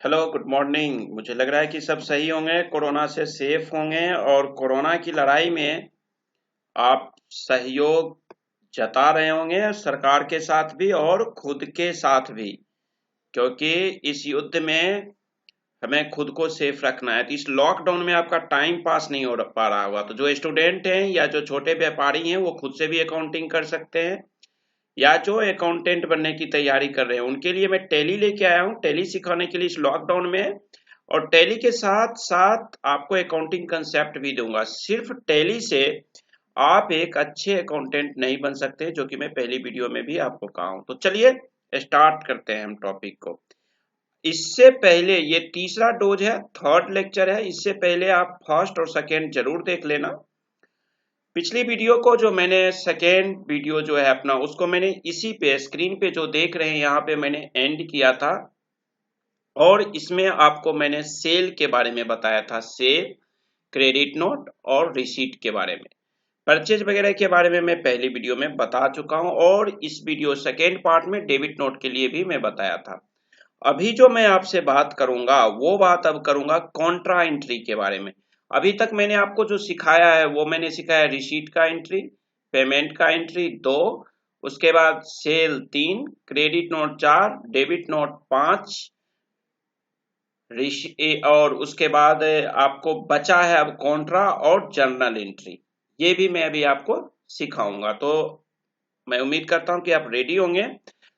Hello good morning. मुझे लग रहा है कि सब सही होंगे, कोरोना से सेफ होंगे और कोरोना की लड़ाई में आप सहयोग जता रहे होंगे सरकार के साथ भी और खुद के साथ भी, क्योंकि इस युद्ध में हमें खुद को सेफ रखना है। तो इस लॉकडाउन में आपका टाइम पास नहीं हो पा रहा होगा, तो जो स्टूडेंट हैं या जो छोटे व्यापारी हैं वो खुद से भी अकाउंटिंग कर सकते हैं, या जो अकाउंटेंट बनने की तैयारी कर रहे हैं उनके लिए मैं टैली लेके आया हूँ, टैली सिखाने के लिए इस लॉकडाउन में। और टैली के साथ साथ आपको अकाउंटिंग कंसेप्ट भी दूंगा। सिर्फ टैली से आप एक अच्छे अकाउंटेंट नहीं बन सकते, जो कि मैं पहली वीडियो में भी आपको कहा हूं। तो चलिए स्टार्ट करते हैं हम टॉपिक को। इससे पहले ये तीसरा डोज है, थर्ड लेक्चर है। इससे पहले आप फर्स्ट और सेकेंड जरूर देख लेना। पिछली वीडियो को जो मैंने सेकेंड वीडियो जो है अपना, उसको मैंने इसी पे स्क्रीन पे जो देख रहे हैं यहाँ पे मैंने एंड किया था। और इसमें आपको मैंने सेल के बारे में बताया था, सेल, क्रेडिट नोट और रिसीट के बारे में। परचेज वगैरह के बारे में मैं पहली वीडियो में बता चुका हूं, और इस वीडियो सेकेंड पार्ट में डेबिट नोट के लिए भी मैं बताया था। अभी जो मैं आपसे बात करूंगा वो बात अब करूंगा कॉन्ट्रा एंट्री के बारे में। अभी तक मैंने आपको जो सिखाया है वो मैंने सिखाया रिसीट का एंट्री, पेमेंट का एंट्री 2, उसके बाद sale 3, credit note 4, debit note 5, और उसके बाद आपको बचा है अब कॉन्ट्रा और जर्नल एंट्री। ये भी मैं अभी आपको सिखाऊंगा, तो मैं उम्मीद करता हूं कि आप रेडी होंगे।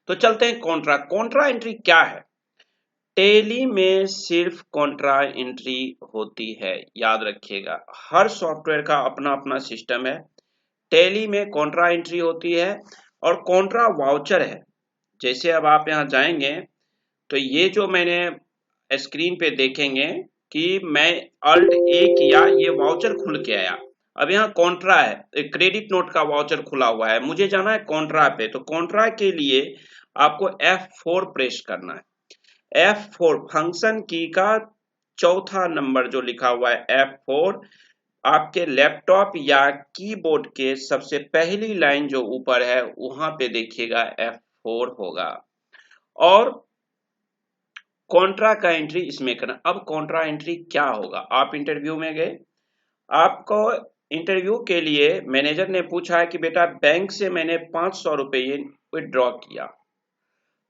तो चलते हैं कॉन्ट्रा। कॉन्ट्रा एंट्री क्या है? टैली में सिर्फ कॉन्ट्रा एंट्री होती है, याद रखिएगा। हर सॉफ्टवेयर का अपना अपना सिस्टम है। टैली में कॉन्ट्रा एंट्री होती है और कॉन्ट्रा वाउचर है। जैसे अब आप यहाँ जाएंगे तो ये जो मैंने स्क्रीन पे देखेंगे कि मैं अल्ट ए किया, ये वाउचर खुल के आया। अब यहाँ कॉन्ट्रा है, क्रेडिट नोट का वाउचर खुला हुआ है, मुझे जाना है कॉन्ट्रा पे। तो कॉन्ट्रा के लिए आपको F4 प्रेस करना है। F4 फंक्शन की का चौथा नंबर जो लिखा हुआ है F4, आपके लैपटॉप या कीबोर्ड के सबसे पहली लाइन जो ऊपर है वहां पे देखिएगा F4 होगा। और कॉन्ट्रा का एंट्री इसमें करना। अब कॉन्ट्रा एंट्री क्या होगा? आप इंटरव्यू में गए, आपको इंटरव्यू के लिए मैनेजर ने पूछा है कि बेटा बैंक से मैंने 500 रुपये विड्रॉ किया,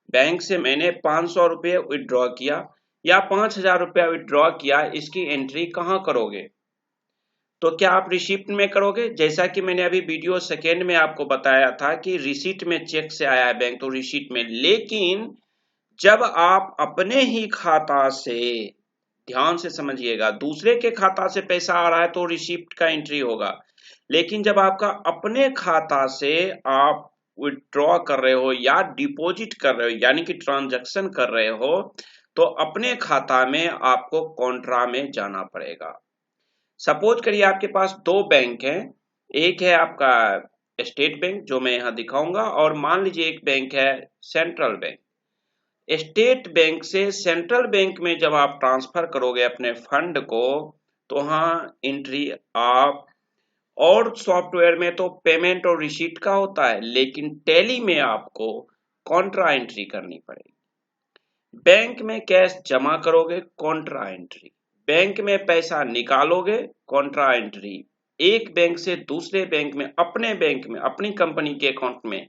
बैंक से मैंने 500 रुपये विड्रॉ किया या 5000 रुपया विड्रॉ किया, इसकी एंट्री कहाँ करोगे? तो क्या आप रिसिप्ट में करोगे? जैसा कि मैंने अभी वीडियो सेकेंड में आपको बताया था कि रिसिप्ट में चेक से आया है बैंक, तो रिसिप्ट में। लेकिन जब आप अपने ही खाता से, ध्यान से समझिएगा, दूसरे के खाता से पैसा आ रहा है तो रिसिप्ट का एंट्री होगा। लेकिन जब आपका अपने खाता से आप विड्रॉ कर रहे हो या डिपॉजिट कर रहे हो, यानी कि ट्रांजैक्शन कर रहे हो, तो अपने खाता में आपको कॉन्ट्रा में जाना पड़ेगा। सपोज करिए आपके पास दो बैंक हैं, एक है आपका स्टेट बैंक जो मैं यहाँ दिखाऊंगा, और मान लीजिए एक बैंक है सेंट्रल बैंक। स्टेट बैंक से सेंट्रल बैंक में जब आप ट्रांसफर करोगे अपने फंड को, तो वहाँ एंट्री आप, और सॉफ्टवेयर में तो पेमेंट और रिसीट का होता है, लेकिन टैली में आपको कॉन्ट्रा एंट्री करनी पड़ेगी। बैंक में कैश जमा करोगे, कॉन्ट्रा एंट्री। बैंक में पैसा निकालोगे, कॉन्ट्रा एंट्री। एक बैंक से दूसरे बैंक में, अपने बैंक में, अपनी कंपनी के अकाउंट में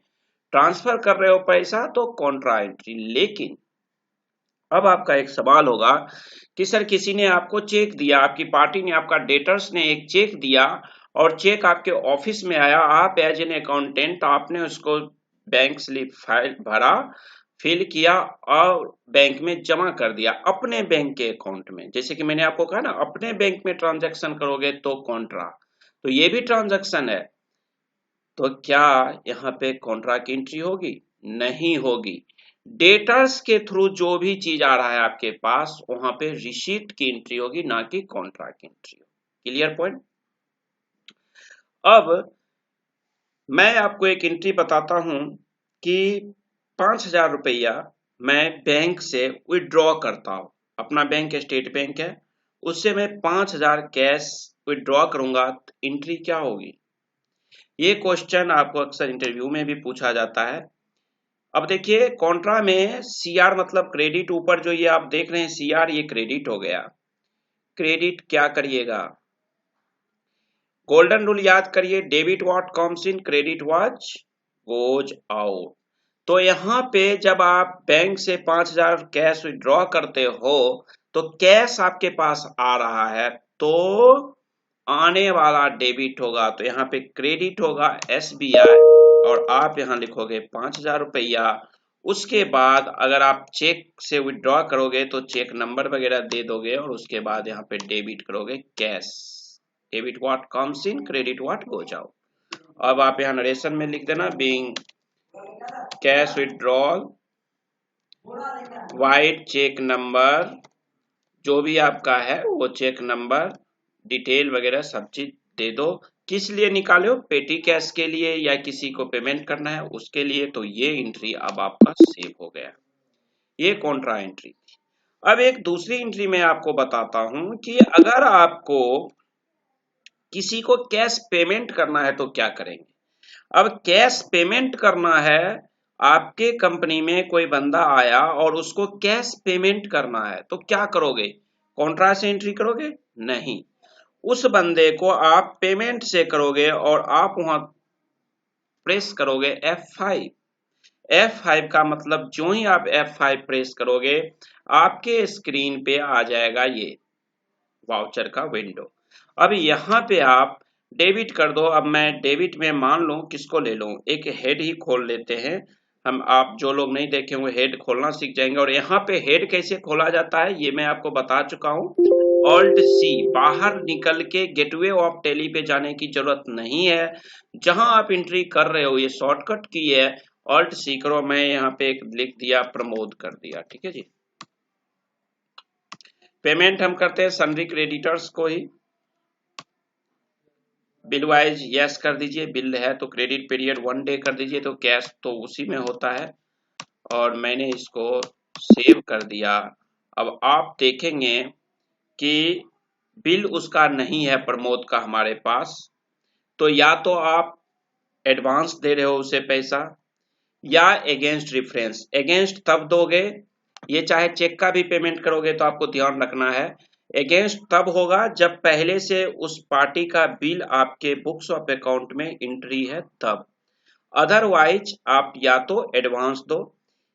ट्रांसफर कर रहे हो पैसा, तो कॉन्ट्रा एंट्री। लेकिन अब आपका एक सवाल होगा कि सर किसी ने आपको चेक दिया, आपकी पार्टी ने, आपका डेटर्स ने एक चेक दिया, और चेक आपके ऑफिस में आया, आप एज एन अकाउंटेंट आपने उसको बैंक स्लिप फाइल भरा, फिल किया और बैंक में जमा कर दिया, अपने बैंक के अकाउंट में। जैसे कि मैंने आपको कहा ना, अपने बैंक में ट्रांजैक्शन करोगे तो कॉन्ट्रा, तो ये भी ट्रांजैक्शन है। तो क्या यहाँ पे कॉन्ट्रा की एंट्री होगी? नहीं होगी। डेटर्स के थ्रू जो भी चीज आ रहा है आपके पास, वहां पे रिसीट की एंट्री होगी, ना कि कॉन्ट्रा की एंट्री होगी। Clear point? अब मैं आपको एक एंट्री बताता हूं कि 5000 रुपया मैं बैंक से विड्रॉ करता हूं, अपना बैंक स्टेट बैंक है, उससे मैं 5000 कैश विड्रॉ करूंगा, तो एंट्री क्या होगी? ये क्वेश्चन आपको अक्सर इंटरव्यू में भी पूछा जाता है। अब देखिए कॉन्ट्रा में सीआर मतलब क्रेडिट, ऊपर जो ये आप देख रहे हैं सीआर, ये क्रेडिट हो गया। क्रेडिट क्या करिएगा, गोल्डन रूल याद करिए, debit what comes in, credit what goes out. तो यहाँ पे जब आप बैंक से 5,000 कैश विड्रॉ करते हो तो कैश आपके पास आ रहा है, तो आने वाला डेबिट होगा, तो यहाँ पे क्रेडिट होगा एसबीआई, और आप यहाँ लिखोगे 5,000 रुपया। उसके बाद अगर आप चेक से विड्रॉ करोगे तो चेक नंबर वगैरह दे दोगे, और उसके बाद यहाँ पे डेबिट करोगे cash. Debit what comes in, credit what goes out. अब आप यहाँ नरेशन में लिख देना, being cash withdrawal with cheque number, जो भी आपका है वो चेक नंबर डिटेल वगैरह सब चीज दे दो। किस लिए निकाले हो, पेटी कैश के लिए या किसी को पेमेंट करना है उसके लिए, तो ये एंट्री अब आपका सेव हो गया। ये कॉन्ट्रा एंट्री। अब एक दूसरी एंट्री में आपको बताता हूं कि अगर आपको किसी को कैश पेमेंट करना है तो क्या करेंगे। अब कैश पेमेंट करना है, आपके कंपनी में कोई बंदा आया और उसको कैश पेमेंट करना है, तो क्या करोगे, कॉन्ट्रा से एंट्री करोगे, नहीं, उस बंदे को आप पेमेंट से करोगे और आप वहां प्रेस करोगे F5। F5 का मतलब जो ही आप F5 प्रेस करोगे आपके स्क्रीन पे आ जाएगा ये वाउचर का विंडो। अब यहाँ पे आप डेबिट कर दो। अब मैं डेबिट में मान लूं किसको ले लूं, एक हेड ही खोल लेते हैं हम, आप जो लोग नहीं देखे हुए हेड खोलना सीख जाएंगे। और यहाँ पे हेड कैसे खोला जाता है ये मैं आपको बता चुका हूँ। ऑल्ट सी, बाहर निकल के गेटवे ऑफ टेली पे जाने की जरूरत नहीं है, जहां आप एंट्री कर रहे हो ये शॉर्टकट की है, ऑल्ट सी करो। मैं यहाँ पे एक लिख दिया, प्रमोद कर दिया, ठीक है जी। पेमेंट हम करते हैं सन्ड्री क्रेडिटर्स को ही, बिल वाइज यस कर दीजिए, बिल है तो क्रेडिट पीरियड 1 डे कर दीजिए, तो कैश तो उसी में होता है, और मैंने इसको सेव कर दिया। अब आप देखेंगे कि बिल उसका नहीं है प्रमोद का हमारे पास, तो या तो आप एडवांस दे रहे हो उसे पैसा, या अगेंस्ट रेफरेंस। अगेंस्ट तब दोगे, ये चाहे चेक का भी पेमेंट करोगे तो आपको ध्यान रखना है, अगेंस्ट तब होगा जब पहले से उस पार्टी का बिल आपके बुक्स ऑफ अकाउंट में एंट्री है तब। अदरवाइज आप या तो एडवांस दो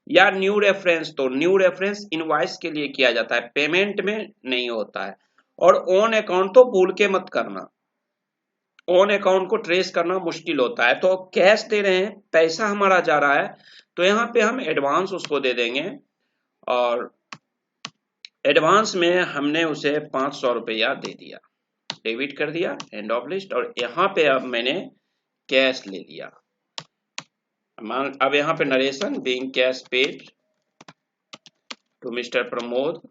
या न्यू रेफरेंस दो। न्यू रेफरेंस इनवॉइस के लिए किया जाता है, पेमेंट में नहीं होता है। और ऑन अकाउंट तो भूल के मत करना, ऑन अकाउंट को ट्रेस करना मुश्किल होता है। तो कैश दे रहे हैं, पैसा हमारा जा रहा है, तो यहाँ पे हम एडवांस उसको दे देंगे, और एडवांस में हमने उसे 500 रुपया दे दिया, डेबिट कर दिया, एंड ऑफ लिस्ट। और यहाँ पे अब मैंने कैश ले लिया। अब यहाँ पे narration, being cash paid to mister Pramod,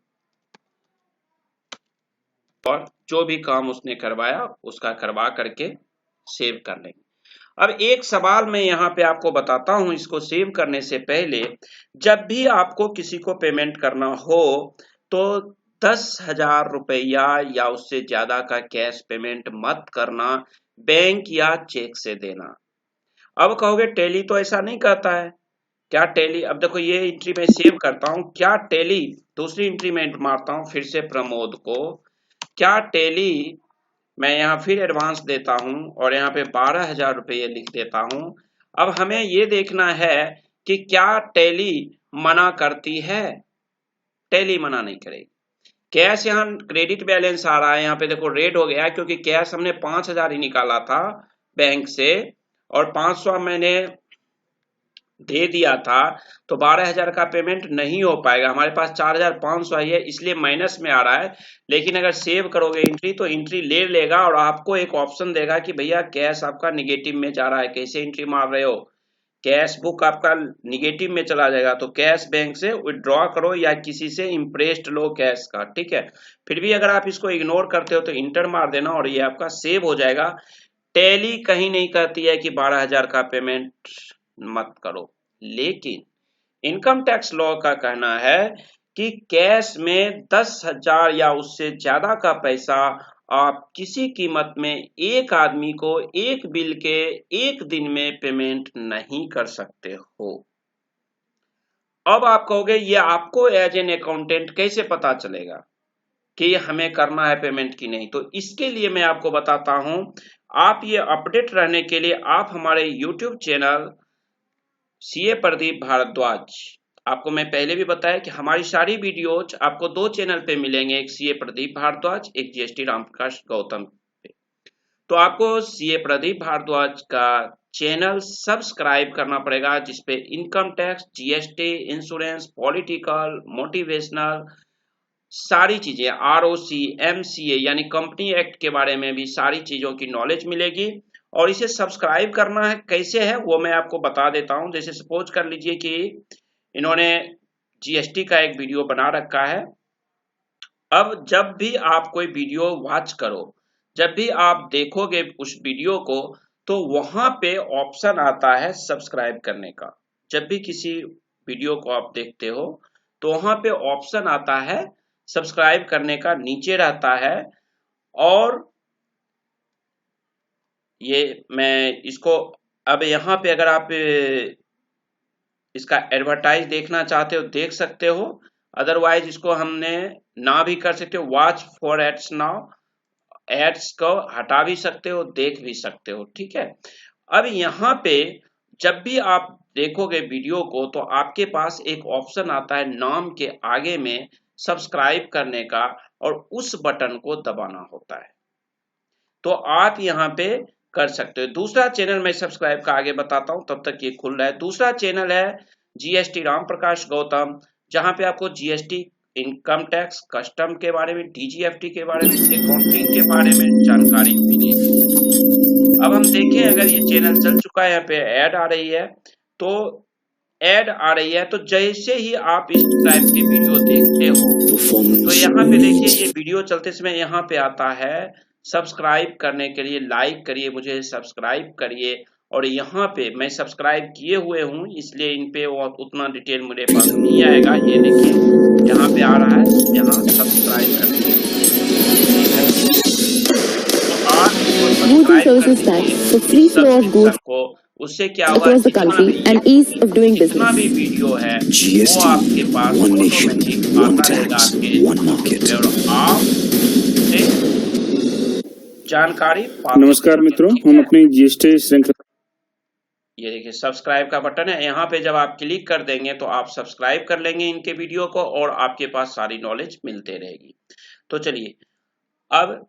और जो भी काम उसने करवाया उसका करवा करके सेव कर लेंगे। अब एक सवाल मैं यहाँ पे आपको बताता हूं, इसको सेव करने से पहले, जब भी आपको किसी को पेमेंट करना हो तो 10,000 रुपया या उससे ज्यादा का कैश पेमेंट मत करना, बैंक या चेक से देना। अब कहोगे टेली तो ऐसा नहीं कहता है, क्या टेली, अब देखो ये एंट्री में सेव करता हूं, क्या टेली, दूसरी एंट्री में मारता हूं फिर से प्रमोद को, क्या टेली, मैं यहाँ फिर एडवांस देता हूं और यहाँ पे 12,000 रुपये लिख देता हूं। अब हमें ये देखना है कि क्या टेली मना करती है, टेली मना नहीं करेगी। कैश यहाँ क्रेडिट बैलेंस आ रहा है, यहाँ पे देखो रेड हो गया क्योंकि कैश हमने 5,000 ही निकाला था बैंक से, और 500 मैंने दे दिया था, तो 12,000 का पेमेंट नहीं हो पाएगा। हमारे पास 4,500 ही है, इसलिए माइनस में आ रहा है। लेकिन अगर सेव करोगे एंट्री तो एंट्री ले लेगा और आपको एक ऑप्शन देगा कि भैया कैश आपका निगेटिव में जा रहा है, कैसे एंट्री मार रहे हो, कैश बुक आपका निगेटिव में चला जाएगा, तो कैश बैंक से विड्रॉ करो या किसी से इम्प्रेस्ड लो कैश का, ठीक है। फिर भी अगर आप इसको इग्नोर करते हो तो इंटर मार देना और ये आपका सेव हो जाएगा। टैली कहीं नहीं कहती है कि 12,000 का पेमेंट मत करो, लेकिन इनकम टैक्स लॉ का कहना है कि कैश में 10,000 या उससे ज्यादा का पैसा आप किसी कीमत में एक आदमी को एक बिल के एक दिन में पेमेंट नहीं कर सकते हो। अब आप कहोगे ये आपको एज एन अकाउंटेंट कैसे पता चलेगा कि हमें करना है पेमेंट की नहीं? तो इसके लिए मैं आपको बताता हूं, आप ये अपडेट रहने के लिए आप हमारे YouTube channel CA Pradeep Bhardwaj, आपको मैं पहले भी बताया कि हमारी सारी वीडियोज आपको दो चैनल पे मिलेंगे, एक सीए प्रदीप भारद्वाज, एक जीएसटी रामप्रकाश गौतम पे। तो आपको सीए प्रदीप भारद्वाज का चैनल सब्सक्राइब करना पड़ेगा, जिसपे income tax, GST, insurance, political, motivational सारी चीजें, आरओसी, एमसीए यानी कंपनी एक्ट के बारे में भी सारी चीजों की नॉलेज मिलेगी। और इसे सब्सक्राइब करना है कैसे है वो मैं आपको बता देता हूं। जैसे सपोज कर लीजिए कि इन्होंने जीएसटी का एक वीडियो बना रखा है। अब जब भी आप कोई वीडियो वॉच करो, जब भी आप देखोगे उस वीडियो को, तो वहां पे ऑप्शन आता है सब्सक्राइब करने का। जब भी किसी वीडियो को आप देखते हो तो वहां पे ऑप्शन आता है सब्सक्राइब करने का, नीचे रहता है। और ये मैं इसको अब यहाँ पे अगर आप इसका एडवर्टाइज देखना चाहते हो देख सकते हो, अदरवाइज इसको हमने ना भी कर सकते हो, watch for ads now, ads को हटा भी सकते हो, देख भी सकते हो, ठीक है। अब यहाँ पे जब भी आप देखोगे वीडियो को तो आपके पास एक ऑप्शन आता है नाम के आगे में सब्सक्राइब करने का, और उस बटन को दबाना होता है। तो आप यहाँ पे कर सकते हो। दूसरा चैनल मैं सब्सक्राइब का आगे बताता हूँ, तब तक ये खुल रहा है। दूसरा चैनल है जीएसटी रामप्रकाश गौतम, जहां पे आपको जीएसटी, इनकम टैक्स, कस्टम के बारे में, डीजीएफटी के बारे में, अकाउंटिंग के बारे में जानकारी मिलेगी। अब हम देखें, अगर ये चैनल चल चुका है, यहाँ पे ऐड आ रही है, तो ऐड आ रही है, तो जैसे ही आप इस टाइप की वीडियो देखते हो तो यहाँ पे देखिए ये वीडियो चलते समय यहाँ पे आता है सब्सक्राइब करने के लिए, लाइक करिए, मुझे सब्सक्राइब करिए। और यहाँ पे मैं सब्सक्राइब किए हुए हूँ, इसलिए इन पे उतना डिटेल मेरे पास नहीं आएगा। ये देखिए यहाँ पे आ रहा है, यहाँ सब्सक्राइब करने के लिए को उससे क्या होगा, जितना भी वीडियो है वो आपके पास ऑटोमेटिक आता रहेगा आपके, और आप जानकारी। नमस्कार मित्रों, हम अपने जीएसटी श्रृंखला, ये देखिए सब्सक्राइब का बटन है, यहाँ पे जब आप क्लिक कर देंगे तो आप सब्सक्राइब कर लेंगे इनके वीडियो को, और आपके पास सारी नॉलेज मिलते रहेगी। तो चलिए, अब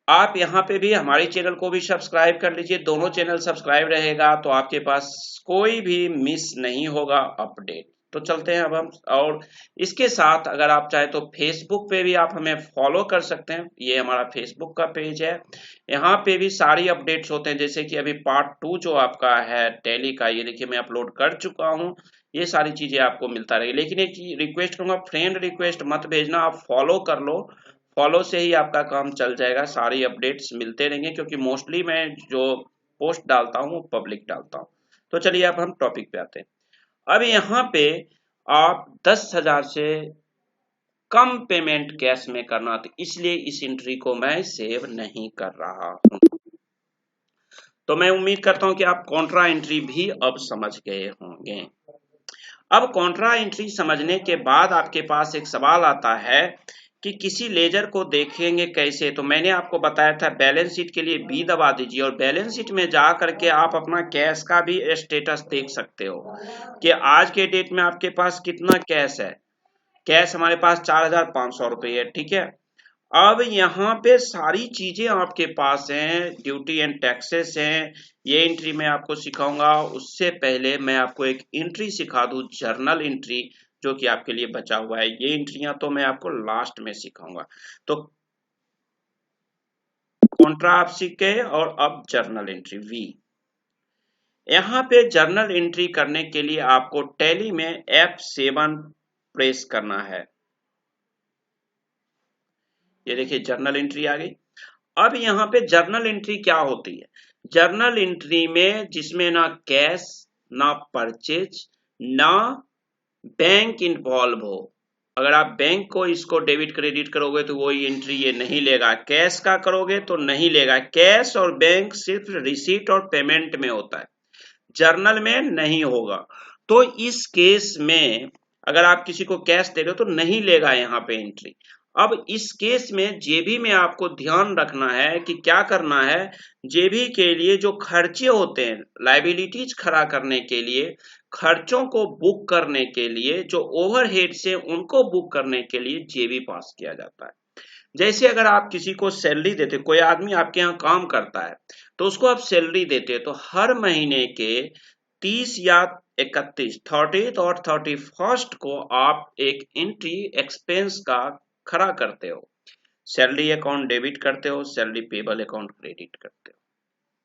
आप यहाँ पे भी हमारे चैनल को भी सब्सक्राइब कर लीजिए, दोनों चैनल सब्सक्राइब रहेगा तो आपके पास कोई भी मिस नहीं होगा अपडेट। तो चलते हैं अब हम, और इसके साथ अगर आप चाहे तो फेसबुक पे भी आप हमें फॉलो कर सकते हैं। ये हमारा फेसबुक का पेज है, यहाँ पे भी सारी अपडेट्स होते हैं। जैसे कि अभी पार्ट 2 जो आपका है टैली का, ये देखिए मैं अपलोड कर चुका हूँ, ये सारी चीजें आपको मिलता रहेगी। लेकिन एक रिक्वेस्ट करूंगा, फ्रेंड रिक्वेस्ट मत भेजना, आप फॉलो कर लो, फॉलो से ही आपका काम चल जाएगा, सारी अपडेट्स मिलते रहेंगे, क्योंकि मोस्टली मैं जो पोस्ट डालता हूँ वो पब्लिक डालता हूँ। तो चलिए अब हम टॉपिक पे आते हैं। अब यहाँ पे आप 10,000 से कम पेमेंट कैश में करना, तो इसलिए इस एंट्री को मैं सेव नहीं कर रहा हूं। तो मैं उम्मीद करता हूं कि आप कॉन्ट्रा एंट्री भी अब समझ गए होंगे। अब कॉन्ट्रा एंट्री समझने के बाद आपके पास एक सवाल आता है कि किसी लेजर को देखेंगे कैसे। तो मैंने आपको बताया था बैलेंस शीट के लिए बी दबा दीजिए, और बैलेंस शीट में जा करके आप अपना कैश का भी स्टेटस देख सकते हो कि आज के डेट में आपके पास कितना कैश है। कैश हमारे पास 4,500 रुपये है, ठीक है। अब यहाँ पे सारी चीजें आपके पास हैं, ड्यूटी एंड टैक्सेस हैं, ये एंट्री मैं आपको सिखाऊंगा। उससे पहले मैं आपको एक एंट्री सिखा दूं, जर्नल एंट्री, जो कि आपके लिए बचा हुआ है। ये एंट्रियां तो मैं आपको लास्ट में सिखाऊंगा। तो कॉन्ट्रा आप सीख गए, और अब जर्नल एंट्री वी। यहाँ पे जर्नल एंट्री करने के लिए आपको टैली में F7 प्रेस करना है। ये देखिए जर्नल एंट्री आ गई। अब यहाँ पे जर्नल एंट्री क्या होती है? जर्नल एंट्री में जिसमें ना कैश, ना परचेज, ना बैंक इन्वॉल्व हो, अगर आप बैंक को इसको डेबिट क्रेडिट करोगे तो वही एंट्री ये नहीं लेगा। कैश का करोगे तो नहीं लेगा। कैश और बैंक सिर्फ रिसीट और पेमेंट में होता है, जर्नल में नहीं होगा। तो इस केस में अगर आप किसी को कैश दे रहे हो तो नहीं लेगा यहाँ पे एंट्री। अब इस केस में जेबी में आपको ध्यान रखना है कि क्या करना है, जेबी के लिए जो खर्चे होते हैं, लायबिलिटीज खड़ा करने के लिए, खर्चों को बुक करने के लिए, जो ओवरहेड से उनको बुक करने के लिए जेबी पास किया जाता है। जैसे अगर आप किसी को सैलरी देते, कोई आदमी आपके यहाँ काम करता है तो उसको आप सैलरी देते हो, तो हर महीने के 30 या 31, 30 और 31 को आप एक एंट्री एक्सपेंस का खड़ा करते हो। सैलरी अकाउंट डेबिट करते हो, सैलरी पेबल अकाउंट क्रेडिट करते हो।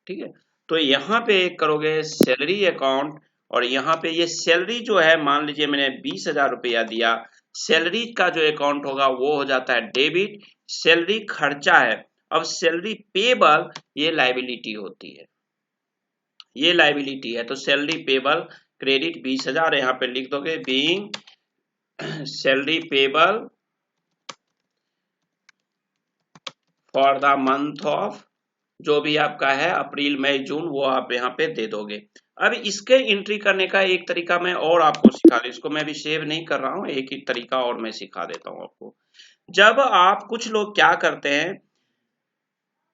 ठीक है, तो यहाँ पे एक करोगे सैलरी अकाउंट, और यहाँ पे ये सैलरी जो है, मान लीजिए मैंने 20,000 रुपया दिया, सैलरी का जो अकाउंट होगा वो हो जाता है डेबिट, सैलरी खर्चा है। अब सैलरी पेबल ये लायबिलिटी होती है, ये लायबिलिटी है, तो सैलरी पेबल क्रेडिट 20,000 यहाँ पे लिख दोगे, being salary payable for the month of, जो भी आपका है अप्रैल मई जून, वो आप यहाँ पे दे दोगे। अब इसके एंट्री करने का एक तरीका मैं और आपको सिखा दूं, इसको मैं भी सेव नहीं कर रहा हूँ, एक ही तरीका और मैं सिखा देता हूँ आपको। जब आप, कुछ लोग क्या करते हैं,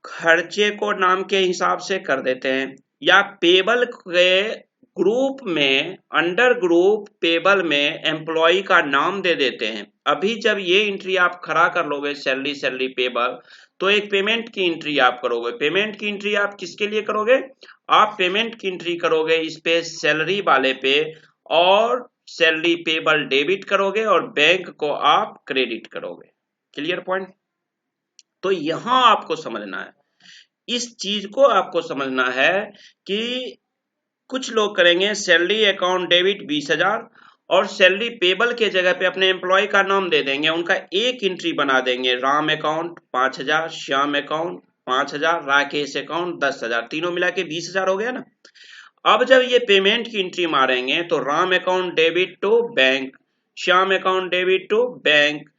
खर्चे को नाम के हिसाब से कर देते हैं, या पेबल के ग्रुप में, अंडर ग्रुप पेबल में एम्प्लॉय का नाम दे देते हैं। अभी जब ये एंट्री आप खड़ा कर लोगे, सैलरी सैलरी पेबल, तो एक पेमेंट की एंट्री आप करोगे। पेमेंट की एंट्री आप किसके लिए करोगे, आप पेमेंट की एंट्री करोगे इस पे सैलरी वाले पे, और सैलरी पेबल डेबिट करोगे और बैंक को आप क्रेडिट करोगे। Clear point. तो यहां आपको समझना है, इस चीज को आपको समझना है कि कुछ लोग करेंगे सैलरी अकाउंट डेबिट 20,000 और सैलरी पेबल के जगह पे अपने एम्प्लॉय का नाम दे देंगे, उनका एक एंट्री बना देंगे, Ram account 5,000, Shyam account 5,000, Rakesh account 10,000, तीनों मिला के 20,000 हो गया ना। अब जब ये पेमेंट की एंट्री मारेंगे तो Ram account debit to bank, Shyam account debit to bank,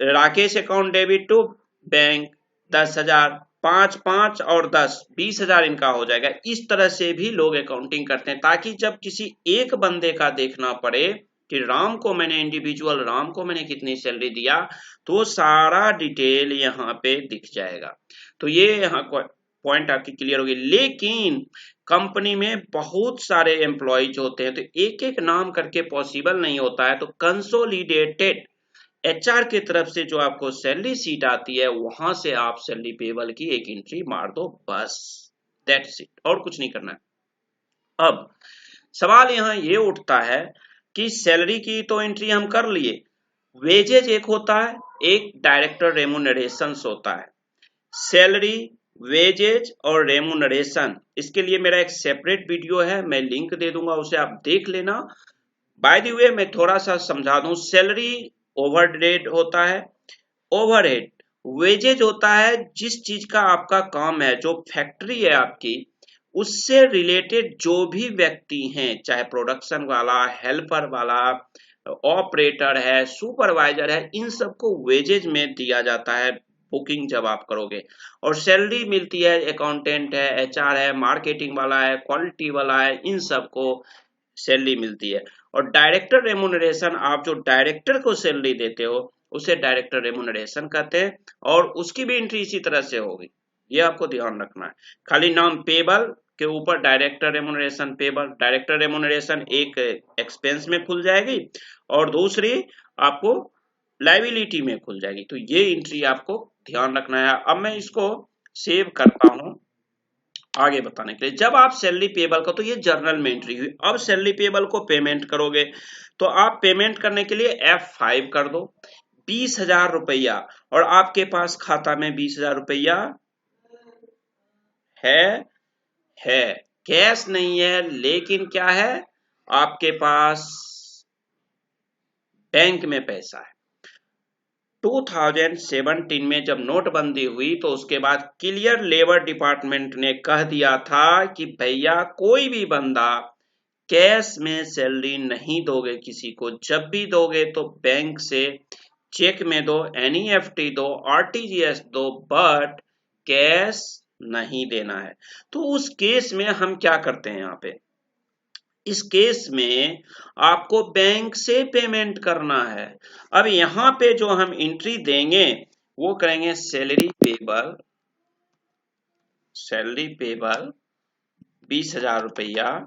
Rakesh account debit to bank 10,000, 5 5 और 10, 20,000 इनका हो जाएगा। इस तरह से भी लोग अकाउंटिंग करते हैं, ताकि जब किसी एक बंदे का देखना पड़े कि राम को मैंने, इंडिविजुअल राम को मैंने कितनी सैलरी दिया, तो सारा डिटेल यहाँ पे दिख जाएगा। तो ये यहाँ पॉइंट आपकी क्लियर होगी। लेकिन कंपनी में बहुत सारे एम्प्लॉयज होते हैं, तो एक एक नाम करके पॉसिबल नहीं होता है, तो कंसोलिडेटेड एचआर की तरफ से जो आपको सैलरी सीट आती है, वहां से आप सैलरी पेबल की एक एंट्री मार दो, बस, दैट्स इट, और कुछ नहीं करना है। अब सवाल यहाँ ये उठता है कि सैलरी की तो एंट्री हम कर लिए, वेजेज एक होता है, एक डायरेक्टर रेमुनरेशन होता है। सैलरी, वेजेज और रेमुनरेशन, इसके लिए मेरा एक सेपरेट वीडियो है, मैं लिंक दे दूंगा, उसे आप देख लेना। बाय द वे मैं थोड़ा सा समझा दूं, सैलरी ओवरहेड होता है, ओवरहेड वेजेज होता है जिस चीज का आपका काम है, जो फैक्ट्री है आपकी, उससे रिलेटेड जो भी व्यक्ति हैं, चाहे प्रोडक्शन वाला, हेल्पर वाला, ऑपरेटर है, सुपरवाइजर है, इन सबको वेजेज में दिया जाता है बुकिंग जब आप करोगे। और सैलरी मिलती है, अकाउंटेंट है, एचआर है, मार्केटिंग वाला है, क्वालिटी वाला है, इन सबको सैलरी मिलती है। और डायरेक्टर रेमुनरेशन, आप जो डायरेक्टर को सैलरी देते हो उसे डायरेक्टर रेमुनरेशन कहते हैं, और उसकी भी एंट्री इसी तरह से होगी, ये आपको ध्यान रखना है। खाली नाम पेबल के ऊपर director remuneration payable, director remuneration एक एक्सपेंस में खुल जाएगी और दूसरी आपको लायबिलिटी में खुल जाएगी। तो ये एंट्री आपको ध्यान रखना है। अब मैं इसको सेव करता हूं आगे बताने के लिए। जब आप सैलरी पेबल का, तो ये जर्नल में एंट्री हुई, अब सैलरी पेबल को पेमेंट करोगे, तो आप पेमेंट करने के लिए F5 कर दो, 20,000 रुपया, और आपके पास खाता में 20,000 रुपया है, कैश नहीं है, लेकिन क्या है, आपके पास बैंक में पैसा है। 2017 में जब नोटबंदी हुई तो उसके बाद क्लियर लेबर डिपार्टमेंट ने कह दिया था कि भैया कोई भी बंदा कैश में सैलरी नहीं दोगे किसी को, जब भी दोगे तो बैंक से चेक में दो, NEFT दो, RTGS दो, बट कैश नहीं देना है। तो उस केस में हम क्या करते हैं, यहाँ पे इस केस में आपको बैंक से पेमेंट करना है। अब यहां पे जो हम एंट्री देंगे वो करेंगे सैलरी पेबल 20,000 रुपया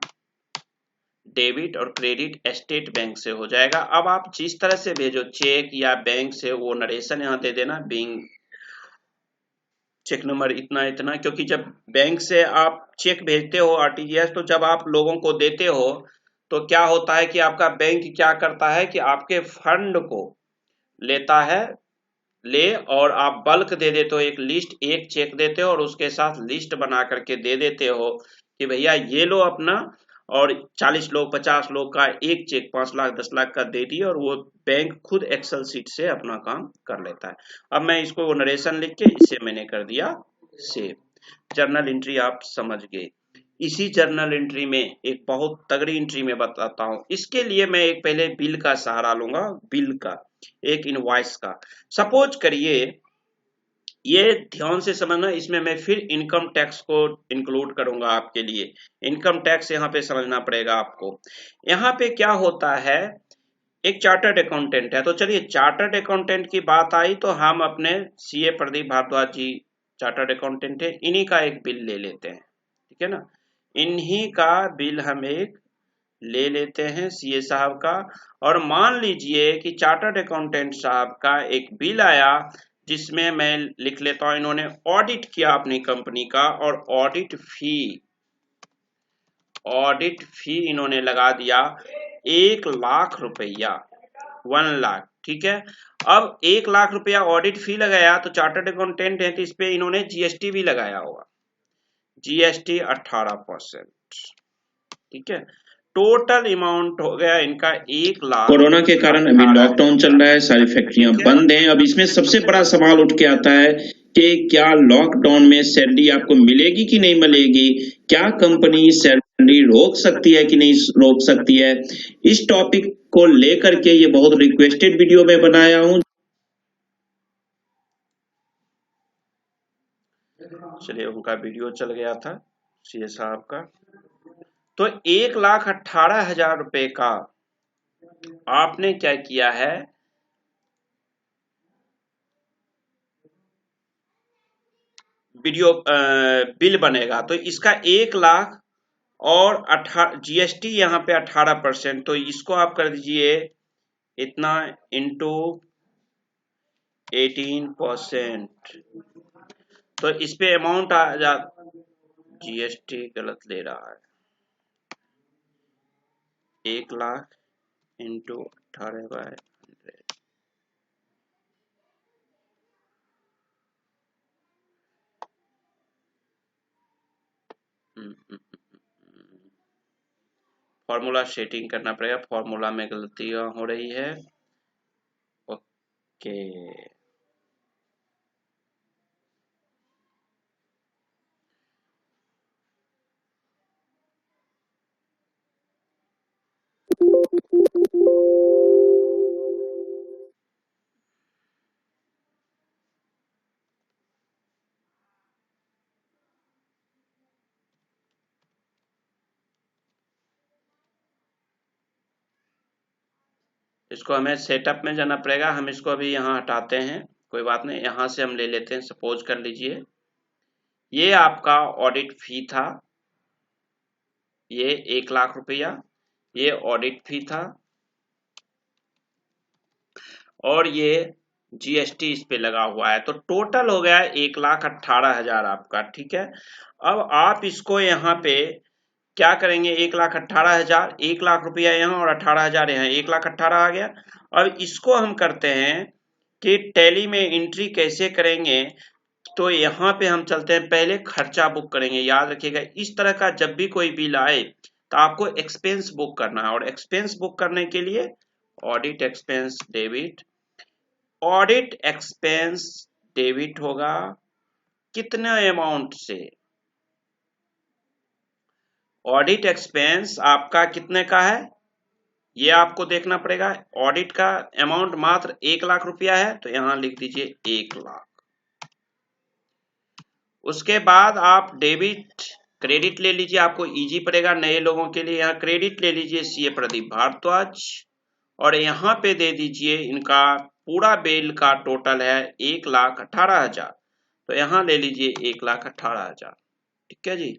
डेबिट और क्रेडिट स्टेट बैंक से हो जाएगा। अब आप जिस तरह से भेजो चेक या बैंक से, वो नरेशन यहाँ दे देना, बैंक चेक नंबर इतना इतना, क्योंकि जब बैंक से आप चेक भेजते हो आरटीजीएस, तो जब आप लोगों को देते हो तो क्या होता है कि आपका बैंक क्या करता है कि आपके फंड को लेता है और आप बल्क दे देते हो, एक लिस्ट, एक चेक देते हो और उसके साथ लिस्ट बना करके दे देते हो कि भैया ये लो अपना, और 40 लोग 50 लोग का एक चेक 5 लाख 10 लाख का दे दिए, और वो बैंक खुद एक्सेल सीट से अपना काम कर लेता है। अब मैं इसको वो नरेशन लिख के इसे मैंने कर दिया सेव। जर्नल एंट्री आप समझ गए। इसी जर्नल एंट्री में एक बहुत तगड़ी एंट्री में बताता हूं। इसके लिए मैं एक पहले बिल का सहारा लूंगा, बिल का, एक इनवॉइस का। सपोज करिए, ये ध्यान से समझना, इसमें मैं फिर इनकम टैक्स को इंक्लूड करूंगा आपके लिए। इनकम टैक्स यहाँ पे समझना पड़ेगा आपको। यहाँ पे क्या होता है, एक चार्टर्ड अकाउंटेंट है, तो चलिए चार्टर्ड अकाउंटेंट की बात आई तो हम अपने सीए प्रदीप भारद्वाज जी चार्टर्ड अकाउंटेंट है, इन्हीं का एक बिल ले लेते हैं, ठीक है ना। इन्हीं का बिल हम एक ले लेते हैं सीए साहब का। और मान लीजिए कि चार्टर्ड अकाउंटेंट साहब का एक बिल आया जिसमें मैं लिख लेता हूं, इन्होंने ऑडिट किया अपनी कंपनी का, और ऑडिट फी इन्होंने लगा दिया 1 लाख रुपया, 1 लाख, ठीक है। अब 1 लाख रुपया ऑडिट फी लगाया, तो चार्टर्ड अकाउंटेंट है तो इस पे इन्होंने जीएसटी भी लगाया होगा, जीएसटी 18%, ठीक है। टोटल अमाउंट हो गया इनका 1 लाख। कोरोना के कारण अभी लॉकडाउन चल रहा है, सारी फैक्ट्रियां बंद हैं। अब इसमें सबसे बड़ा सवाल उठ के आता है कि क्या लॉकडाउन में सैलरी आपको मिलेगी कि नहीं मिलेगी, क्या कंपनी सैलरी रोक सकती है कि नहीं रोक सकती है। इस टॉपिक को लेकर के ये बहुत रिक्वेस्टेड वीडियो में बनाया हूं। चलिए, उनका वीडियो चल गया था सीए साहब का। तो 1,18,000 रुपए का आपने क्या किया है, वीडियो बिल बनेगा। तो इसका 1 लाख और जीएसटी यहाँ पे 18%, तो इसको आप कर दीजिए इतना इंटू 18%, तो इस पे अमाउंट आ जा, जीएसटी गलत ले रहा है, 1 लाख इंटू 18/100, फॉर्मूला सेटिंग करना पड़ेगा, फॉर्मूला में गलतियां हो रही है। ओके, इसको हमें सेटअप में जाना पड़ेगा। हम इसको अभी यहाँ हटाते हैं, कोई बात नहीं, यहाँ से हम ले लेते हैं। सपोज कर लीजिए ये आपका ऑडिट फी था, ये 1 लाख रुपया, ये ऑडिट फी था, और ये जीएसटी इस पे लगा हुआ है, तो टोटल हो गया 1,18,000 आपका, ठीक है। अब आप इसको यहाँ पे क्या करेंगे, 1,18,000, 1 लाख रुपया यहाँ और 18,000 यहाँ, 1,18,000 आ गया। अब इसको हम करते हैं कि टैली में एंट्री कैसे करेंगे, तो यहाँ पे हम चलते हैं, पहले खर्चा बुक करेंगे। याद रखिएगा, इस तरह का जब भी कोई बिल आए तो आपको एक्सपेंस बुक करना है, और एक्सपेंस बुक करने के लिए audit expense debit, audit expense debit होगा कितना अमाउंट से, ऑडिट एक्सपेंस आपका कितने का है ये आपको देखना पड़ेगा। ऑडिट का अमाउंट मात्र 1 लाख रुपया है, तो यहां लिख दीजिए 1 लाख। उसके बाद आप डेबिट क्रेडिट ले लीजिए, आपको इजी पड़ेगा नए लोगों के लिए। यहाँ क्रेडिट ले लीजिए सीए प्रदीप भारद्वाज, और यहाँ पे दे दीजिए इनका पूरा बिल का टोटल है 1,18,000, तो यहाँ ले लीजिए 1,18,000। ठीक है जी,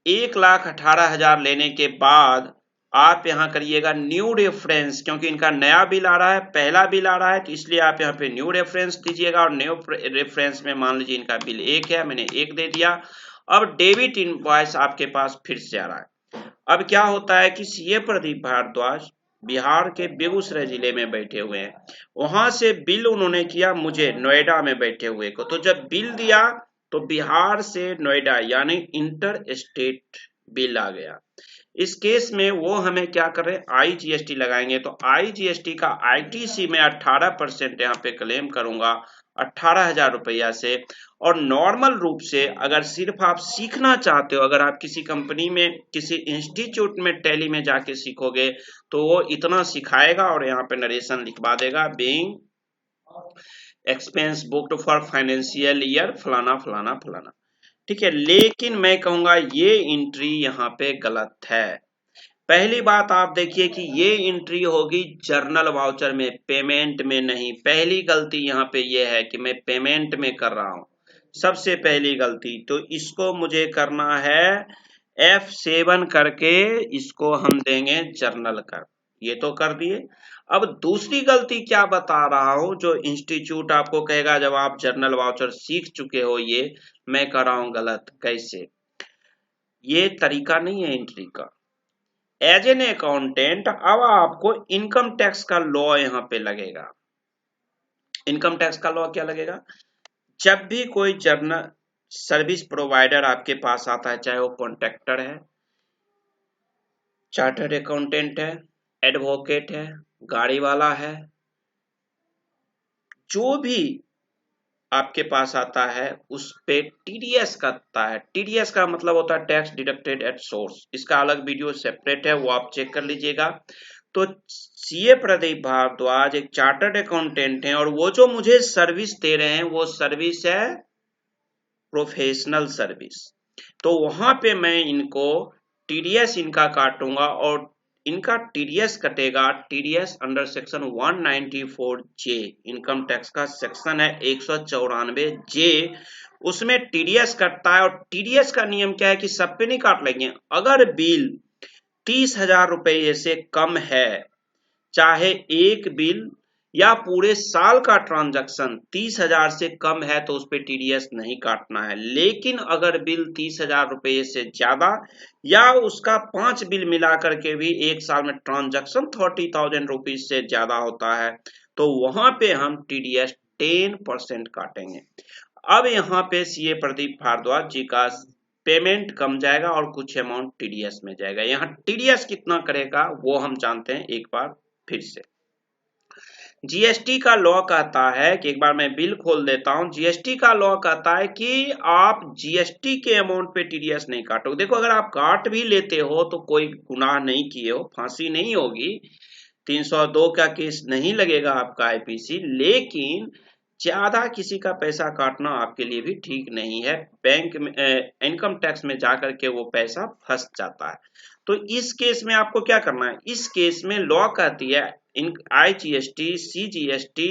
1,18,000 लेने के बाद आप यहाँ करिएगा न्यू रेफरेंस, क्योंकि इनका नया बिल आ रहा है, पहला बिल आ रहा है, तो इसलिए आप यहाँ पे न्यू रेफरेंस दीजिएगा। और न्यू रेफरेंस में मान लीजिए इनका बिल 1 है, मैंने 1 दे दिया। अब डेबिट इनवॉइस आपके पास फिर से आ रहा है। अब क्या होता है कि सीए प्रदीप भारद्वाज बिहार के बेगूसराय जिले में बैठे हुए हैं, वहां से बिल उन्होंने किया मुझे नोएडा में बैठे हुए को। तो जब बिल दिया तो बिहार से नोएडा यानी इंटर स्टेट बिल आ गया। इस केस में वो हमें क्या कर रहे हैं, आईजीएसटी लगाएंगे। तो आईजीएसटी का आईटीसी में 18% यहाँ पे क्लेम करूंगा 18,000 रुपया से। और नॉर्मल रूप से अगर सिर्फ आप सीखना चाहते हो, अगर आप किसी कंपनी में किसी इंस्टीट्यूट में टैली में जाके सीखोगे तो वो इतना सिखाएगा और यहाँ पे नरेशन लिखवा देगा, being expense booked for financial year फलाना फलाना फलाना। ठीक है, लेकिन मैं कहूंगा ये एंट्री यहाँ पे गलत है। पहली बात आप देखिए कि ये एंट्री होगी जर्नल वाउचर में, पेमेंट में नहीं। पहली गलती यहाँ पे ये है कि मैं पेमेंट में कर रहा हूं, सबसे पहली गलती। तो इसको मुझे करना है F7 करके, इसको हम देंगे जर्नल कर, ये तो कर दिए। अब दूसरी गलती क्या बता रहा हूं, जो इंस्टीट्यूट आपको कहेगा जब आप जर्नल वाउचर सीख चुके हो, ये मैं कर रहा हूं गलत। कैसे? ये तरीका नहीं है एंट्री का। एज एन अकाउंटेंट अब आपको इनकम टैक्स का लॉ यहाँ पे लगेगा। इनकम टैक्स का लॉ क्या लगेगा? जब भी कोई जर्नल सर्विस प्रोवाइडर आपके पास आता है, चाहे वो कॉन्ट्रैक्टर है, चार्टर्ड अकाउंटेंट है, एडवोकेट है, गाड़ी वाला है, जो भी आपके पास आता है उस पे टीडीएस कटता है। टीडीएस का मतलब होता है टैक्स डिडक्टेड एट सोर्स। इसका अलग वीडियो सेपरेट है, वो आप चेक कर लीजिएगा। तो सीए प्रदीप भारद्वाज एक चार्टर्ड अकाउंटेंट हैं और वो जो मुझे सर्विस दे रहे हैं वो सर्विस है प्रोफेशनल सर्विस। तो वहां पे मैं इनको टीडीएस इनका काटूंगा और इनका टीडीएस कटेगा। टीडीएस अंडर सेक्शन 194 जे, इनकम टैक्स का सेक्शन है 194 जे, उसमें टीडीएस कटता है। और टीडीएस का नियम क्या है कि सब पे नहीं काट लेंगे। अगर बिल 30,000 रुपये से कम है, चाहे एक बिल या पूरे साल का ट्रांजैक्शन 30,000 से कम है, तो उस पे टीडीएस नहीं काटना है। लेकिन अगर बिल 30,000 रुपये से ज्यादा या उसका 5 बिल मिला करके भी एक साल में ट्रांजैक्शन 30,000 रुपीज से ज्यादा होता है, तो वहां पे हम टीडीएस 10% काटेंगे। अब यहाँ पे सीए प्रदीप भारद्वाज जी का पेमेंट कम जाएगा और कुछ अमाउंट टीडीएस में जाएगा। यहाँ टीडीएस कितना करेगा वो हम जानते हैं एक बार फिर से। जीएसटी का लॉ कहता है कि, एक बार मैं बिल खोल देता हूं, जीएसटी का लॉ कहता है कि आप जीएसटी के अमाउंट पे टीडीएस नहीं काटोगे। देखो, अगर आप काट भी लेते हो तो कोई गुनाह नहीं किए हो, फांसी नहीं होगी, 302 का केस नहीं लगेगा आपका आईपीसी, लेकिन ज्यादा किसी का पैसा काटना आपके लिए भी ठीक नहीं है। बैंक में इनकम टैक्स में जाकर के वो पैसा फंस जाता है। तो इस केस में आपको क्या करना है, इस केस में लॉ कहती है आईजीएसटी, सीजीएसटी,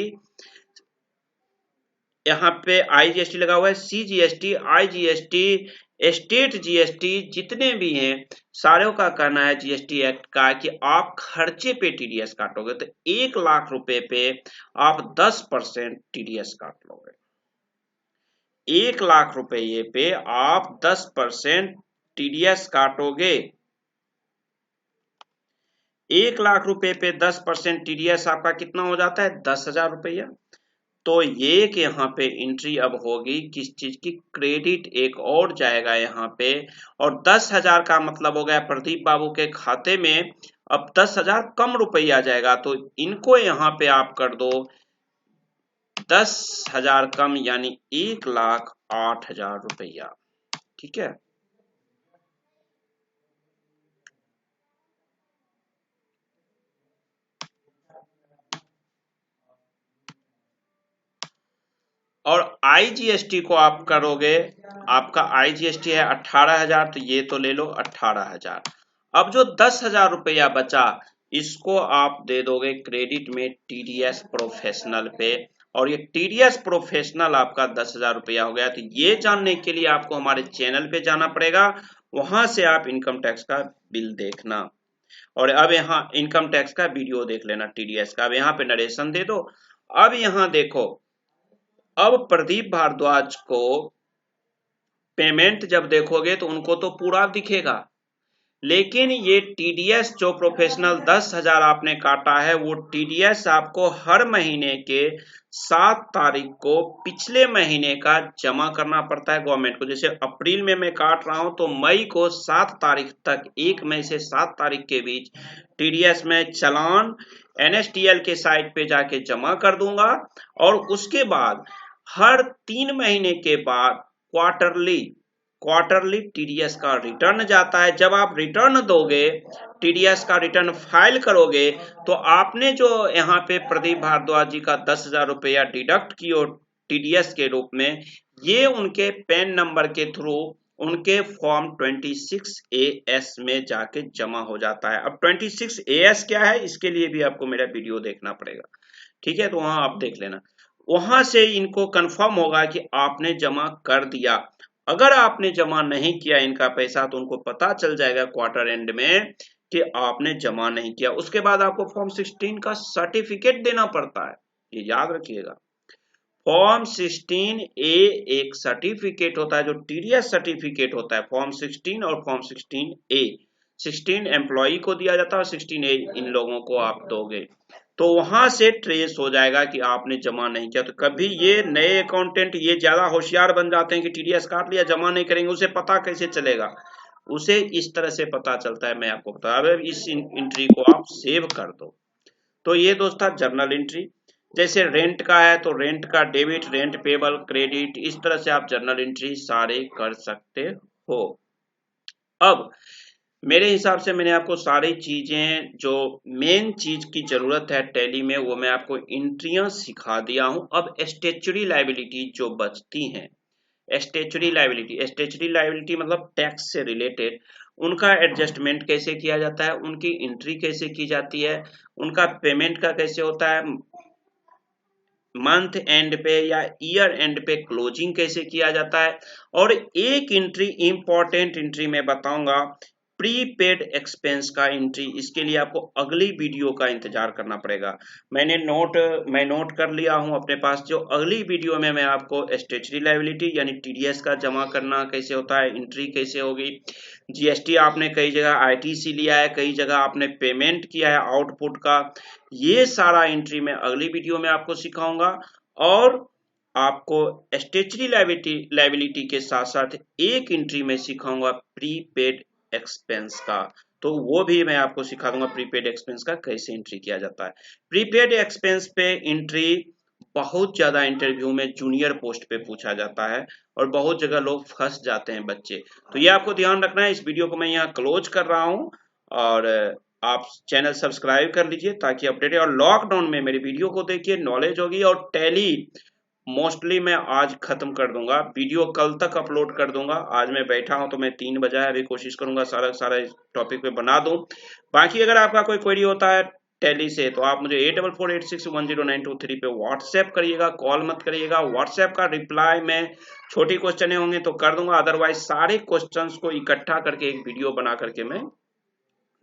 यहाँ पे आईजीएसटी लगा हुआ है, सीजीएसटी, आईजीएसटी, स्टेट जीएसटी, जितने भी हैं सारों का कहना है जीएसटी एक्ट का कि आप खर्चे पे टीडीएस काटोगे। तो 1,00,000 रुपए पे आप 10% टीडीएस काट लोगे। 1,00,000 रुपये पे आप 10% टीडीएस काटोगे। 1,00,000 रुपए पे 10% टीडीएस आपका कितना हो जाता है? 10,000 रुपया। तो ये कि यहाँ पे एंट्री अब होगी किस चीज की? क्रेडिट एक और जाएगा यहाँ पे, और 10,000 का मतलब हो गया प्रदीप बाबू के खाते में अब 10,000 कम रुपया जाएगा। तो इनको यहाँ पे आप कर दो 10,000 कम, यानी 1,08,000 रुपया। ठीक है, और IGST को आप करोगे, आपका IGST है 18,000, तो ये तो ले लो 18,000। अब जो 10,000 रुपया बचा, इसको आप दे दोगे क्रेडिट में TDS प्रोफेशनल पे, और ये TDS प्रोफेशनल आपका 10,000 रुपया हो गया। तो ये जानने के लिए आपको हमारे चैनल पे जाना पड़ेगा, वहां से आप इनकम टैक्स का बिल देखना, और अब यहाँ इनकम टैक्स का वीडियो देख लेना TDS का। अब यहाँ पे नरेशन दे दो। अब यहाँ देखो, अब प्रदीप भारद्वाज को पेमेंट जब देखोगे तो उनको तो पूरा दिखेगा, लेकिन ये TDS जो प्रोफेशनल 10,000 आपने काटा है, वो TDS आपको हर महीने के 7 तारीख को पिछले महीने का जमा करना पड़ता है गवर्नमेंट को। जैसे अप्रैल में मैं काट रहा हूं, तो मई को 7 तारीख तक, 1 मई से 7 तारीख के बीच TDS में चलान NSTL के साइट पे जाके जमा कर दूंगा, और उसके बाद हर 3 महीने के बाद क्वार्टरली TDS का रिटर्न जाता है। जब आप रिटर्न दोगे, TDS का रिटर्न फाइल करोगे, तो आपने जो यहाँ पे प्रदीप भारद्वाज जी का 10,000 रुपया डिडक्ट किया TDS के रूप में, ये उनके पैन नंबर के थ्रू उनके फॉर्म 26AS में जाके जमा हो जाता है। अब 26AS क्या है, इसके लिए भी आपको मेरा वीडियो देखना पड़ेगा, ठीक है, तो वहां आप देख लेना। वहां से इनको कंफर्म होगा कि आपने जमा कर दिया। अगर आपने जमा नहीं किया इनका पैसा, तो उनको पता चल जाएगा क्वार्टर एंड में कि आपने जमा नहीं किया। उसके बाद आपको फॉर्म 16 का सर्टिफिकेट देना पड़ता है, ये याद रखिएगा। फॉर्म 16A एक सर्टिफिकेट होता है, जो TDS सर्टिफिकेट होता है, फॉर्म 16 और फॉर्म 16A। 16 एम्प्लॉई को दिया जाता है और 16A इन लोगों को आप दोगे, तो वहां से ट्रेस हो जाएगा कि आपने जमा नहीं किया। तो कभी ये नए अकाउंटेंट ये ज्यादा होशियार बन जाते हैं कि TDS काट लिया, जमा नहीं करेंगे, उसे पता कैसे चलेगा? उसे इस तरह से पता चलता है, मैं आपको बता रहा हूं। इस एंट्री को आप सेव कर दो। तो ये दोस्त था जर्नल एंट्री। जैसे रेंट का है, तो रेंट का डेबिट, रेंट पेबल, क्रेडिट, इस तरह से आप जर्नल एंट्री सारे कर सकते हो। अब मेरे हिसाब से मैंने आपको सारी चीजें, जो मेन चीज की जरूरत है टैली में, वो मैं आपको एंट्रियां सिखा दिया हूं। अब स्टैट्यूटरी लायबिलिटी जो बचती हैं, स्टैट्यूटरी लायबिलिटी मतलब टैक्स से रिलेटेड, उनका एडजस्टमेंट कैसे किया जाता है, उनकी एंट्री कैसे की जाती है, उनका पेमेंट का कैसे होता है, मंथ एंड पे या ईयर एंड पे क्लोजिंग कैसे किया जाता है, और एक एंट्री इंपॉर्टेंट एंट्री मैं बताऊंगा, प्रीपेड एक्सपेंस का एंट्री। इसके लिए आपको अगली वीडियो का इंतजार करना पड़ेगा। मैं नोट कर लिया हूं अपने पास, जो अगली वीडियो में मैं आपको स्टैट्यूटरी लायबिलिटी यानी TDS का जमा करना कैसे होता है, एंट्री कैसे होगी, GST आपने कई जगह ITC लिया है, कई जगह आपने पेमेंट किया है आउटपुट का, ये सारा एंट्री मैं अगली वीडियो में आपको सिखाऊंगा। और आपको स्टैट्यूटरी लायबिलिटी के साथ साथ एक एंट्री में सिखाऊंगा प्रीपेड एक्सपेंस का, तो वो भी मैं आपको सिखा दूंगा प्रीपेड एक्सपेंस का कैसे एंट्री किया जाता है। प्रीपेड एक्सपेंस पे एंट्री बहुत ज्यादा इंटरव्यू में जूनियर पोस्ट पे पूछा जाता है, और बहुत जगह लोग फंस जाते हैं बच्चे, तो ये आपको ध्यान रखना है। इस वीडियो को मैं यहाँ क्लोज कर रहा हूँ, और आप चैनल सब्सक्राइब कर लीजिए ताकि अपडेट, और लॉकडाउन में मेरी वीडियो को देखिए, नॉलेज होगी। और टैली मोस्टली मैं आज खत्म कर दूंगा, वीडियो कल तक अपलोड कर दूंगा। आज मैं बैठा हूं तो मैं 3 बजा है, अभी कोशिश करूंगा सारा इस टॉपिक पे बना दूं। बाकी अगर आपका कोई क्वेरी होता है टैली से, तो आप मुझे 8448610923 पे व्हाट्सएप करिएगा, कॉल मत करिएगा। व्हाट्सएप का रिप्लाई में छोटी क्वेश्चन होंगे तो कर दूंगा, अदरवाइज सारे क्वेश्चंस को इकट्ठा करके एक वीडियो बना करके मैं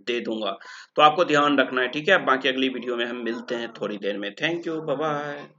दे दूंगा। तो आपको ध्यान रखना है, ठीक है। बाकी अगली वीडियो में हम मिलते हैं थोड़ी देर में। Thank you, bye bye.